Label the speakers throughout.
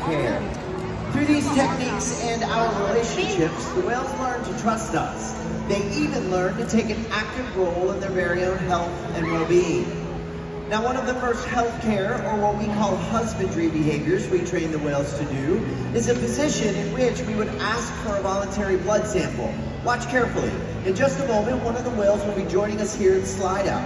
Speaker 1: care. Through these techniques and our relationships, the whales learn to trust us. They even learn to take an active role in their very own health and well-being. Now, one of the first healthcare, or what we call husbandry behaviors we train the whales to do, is a position in which we would ask for a voluntary blood sample. Watch carefully. In just a moment, one of the whales will be joining us here in slide out.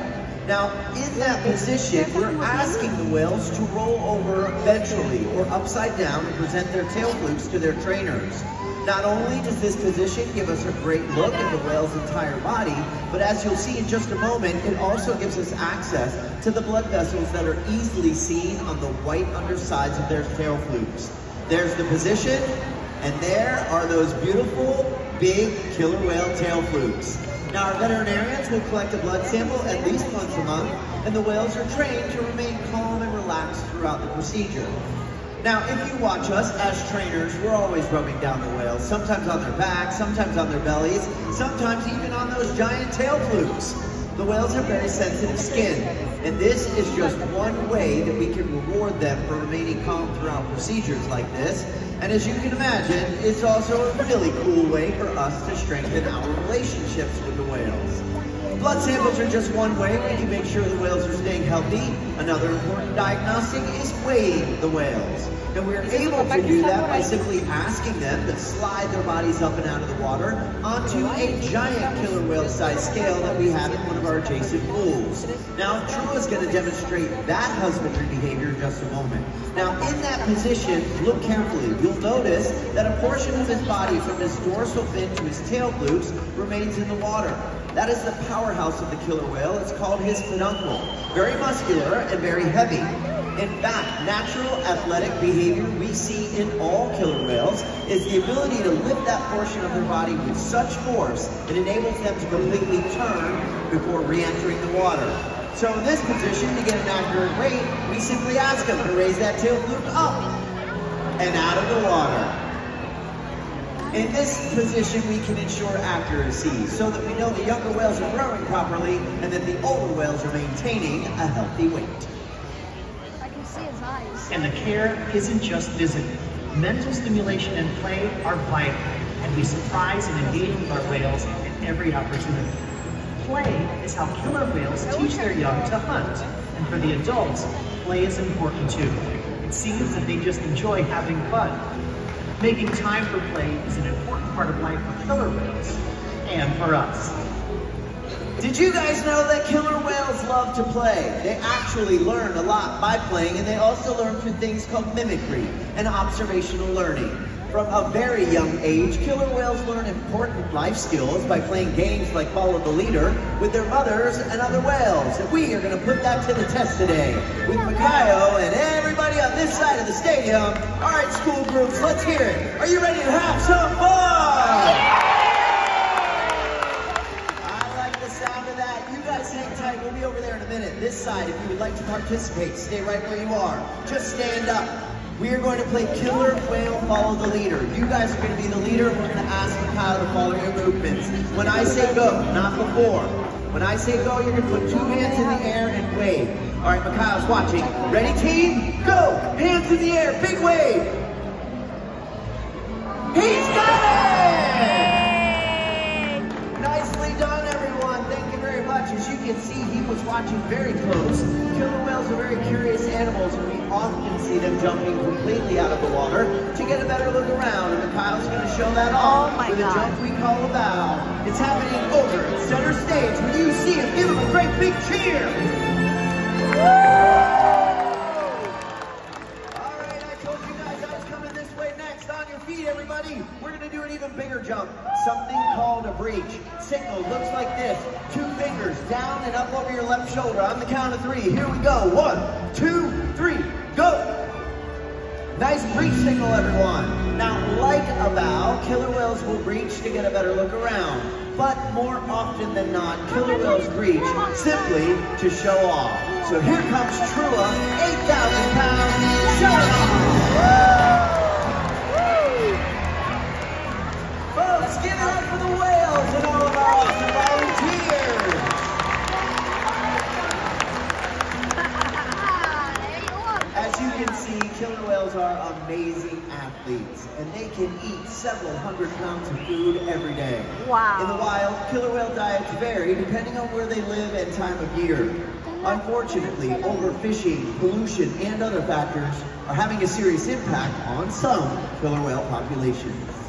Speaker 1: Now, in that position, we're asking the whales to roll over ventrally or upside down and present their tail flukes to their trainers. Not only does this position give us a great look at the whale's entire body, but as you'll see in just a moment, it also gives us access to the blood vessels that are easily seen on the white undersides of their tail flukes. There's the position, and there are those beautiful, big killer whale tail flukes. Now, our veterinarians will collect a blood sample at least once a month, and the whales are trained to remain calm and relaxed throughout the procedure. Now, if you watch us as trainers, we're always rubbing down the whales, sometimes on their backs, sometimes on their bellies, sometimes even on those giant tail flukes. The whales have very sensitive skin, and this is just one way that we can reward them for remaining calm throughout procedures like this. And as you can imagine, it's also a really cool way for us to strengthen our relationships with the whales. Blood samples are just one way we can make sure the whales are staying healthy. Another important diagnostic is weighing the whales. And we're able to do that by simply asking them to slide their bodies up and out of the water onto a giant killer whale size scale that we have in one of our adjacent pools. Now, Drew is going to demonstrate that husbandry behavior in just a moment. Now, in that position, look carefully. You'll notice that a portion of his body from his dorsal fin to his tail flukes remains in the water. That is the powerhouse of the killer whale. It's called his peduncle. Very muscular and very heavy. In fact, natural athletic behavior we see in all killer whales is the ability to lift that portion of their body with such force it enables them to completely turn before re-entering the water. So in this position, to get an accurate weight, we simply ask them to raise that tail fluke up and out of the water. In this position, we can ensure accuracy so that we know the younger whales are growing properly and that the older whales are maintaining a healthy weight.
Speaker 2: I can see his eyes.
Speaker 3: And the care isn't just physical. Mental stimulation and play are vital, and we surprise and engage with our whales at every opportunity. Play is how killer whales teach their young to hunt, and for the adults, play is important too. It seems that they just enjoy having fun. Making time for play is an important part of life for killer whales, and for us.
Speaker 1: Did you guys know that killer whales love to play? They actually learn a lot by playing, and they also learn through things called mimicry and observational learning. From a very young age, killer whales learn important life skills by playing games like Follow the Leader with their mothers and other whales. And we are going to put that to the test today with Mikhail and everybody on this side of the stadium. All right, school groups, let's hear it. Are you ready to have some fun? Sound of that. You guys hang tight. We'll be over there in a minute. This side, if you would like to participate, stay right where you are. Just stand up. We are going to play killer whale follow the leader. You guys are going to be the leader. We're going to ask Mikhail to follow your movements. When I say go, not before. When I say go, you're going to put two hands in the air and wave. All right, Mikhail's watching. Ready, team? Go! Hands in the air. Big wave. He's got it! Nicely done, everyone. Thank you very much. As you can see, he was watching very close. Killer whales are very curious animals, and we often see them jumping completely out of the water to get a better look around. And Mikhail's going to show that off with a jump we call a bow. It's happening over at center stage. When you see him, give him a great big cheer. All right, I told you guys I was coming this way next. On your feet, everybody. We're going to do an even bigger jump. Something called a breach. Signal looks like this. 2 fingers down and up over your left shoulder. On the count of 3. Here we go. 1, 2, 3, go. Nice breach signal, everyone. Now, like a bow, killer whales will breach to get a better look around. But more often than not, killer whales breach simply to show off. So here comes Trua, 8,000 pounds, showing off. Folks, give it up for the whales and all of our awesome volunteers. As you can see, killer whales are amazing. amazing athletes, and they can eat several hundred pounds of food every day.
Speaker 2: Wow.
Speaker 1: In the wild, killer whale diets vary depending on where they live and time of year. Unfortunately, overfishing, pollution, and other factors are having a serious impact on some killer whale populations.